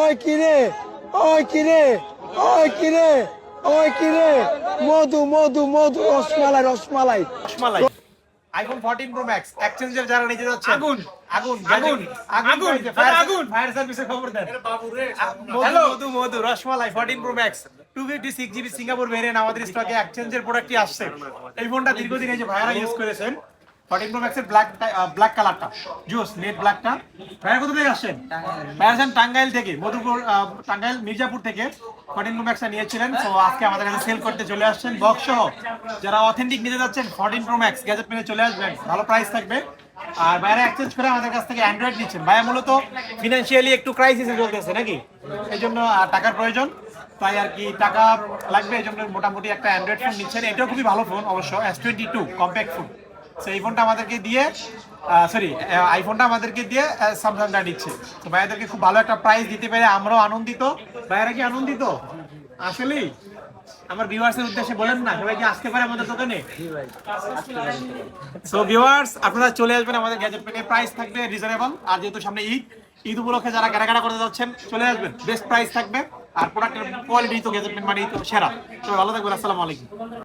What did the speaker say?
ওই কিরে ওই কিরে ওই কিরে ওই কিরে মধু মধু মধু রসমালাই রসমালাই রসমালাই আইফোন 14 প্রো ম্যাক্স এক্সচেঞ্জের যারা নিতে যাচ্ছে আগুন আগুন আগুন আগুন আগুন ফায়ার সার্ভিসের খবর দেন হ্যালো। মধু মধু রসমালাই 14 pro max 256 GB Singapore variant আমাদের স্টকে এক্সচেঞ্জের প্রোডাক্টই আসছে। এই ফোনটা দীর্ঘদিন এই যে ভাইরা ইউজ করেছেন 14 প্রো ম্যাক্সের ব্ল্যাক কালারটা জুস নেট ব্ল্যাকটা। ভাইরা কোথা থেকে আসছেন? ভাইরা আসেন টাঙ্গাইল থেকে, মধুপুর টাঙ্গাইল মির্জাপুর থেকে 14 প্রো ম্যাক্সটা নিয়েছিলেন। তো আজকে আমাদের কাছে সেল করতে চলে আসছেন বক্স সহ। যারা অথেন্টিক নিতে যাচ্ছেন 14 প্রো ম্যাক্স গ্যাজেট নিয়ে চলে আসবেন, ভালো প্রাইস থাকবে। আর ভাইরা এক্সচেঞ্জ করে আমাদের কাছ থেকে অ্যান্ড্রয়েড নিচ্ছেন। ভাইয়া মূলত ফিনান্সিয়ালি একটু ক্রাইসিসে চলতেছে নাকি, এই জন্য টাকার প্রয়োজন, তাই আর কি টাকা লাগবে, এই জন্য মোটামুটি একটা অ্যান্ড্রয়েড ফোন নিচ্ছেন। এটাও খুবই ভালো ফোন অবশ্য, S22 কম্প্যাক্ট ফোন। তো এই ফোনটা আমাদেরকে দিয়ে আইফোনটা আমাদেরকে দিয়ে স্যামসাংটা দিচ্ছে। তো ভাইয়াদেরকে খুব ভালো একটা প্রাইস দিতে পেরে আমরাও আনন্দিত। ভাইয়ারা কি আনন্দিত? আসলেই আমার ভিউয়ার্সের উদ্দেশ্যে বলেন না, সবাই কি আসতে পারে আমাদের দোকানে? সো ভিউয়ার্স, আপনারা চলে আসবেন আমাদের গ্যাজেট পেকে, প্রাইস থাকবে রিজনেবল। আর যেহেতু সামনে ঈদ উপলক্ষে যারা কেনাকাটা করতে যাচ্ছেন চলে আসবেন, বেস্ট প্রাইস থাকবে। আর প্রোডাক্টের কোয়ালিটি তো গ্যাজেট মানে তো সেরা। তো ভালো থাকবেন, আসসালামু আলাইকুম।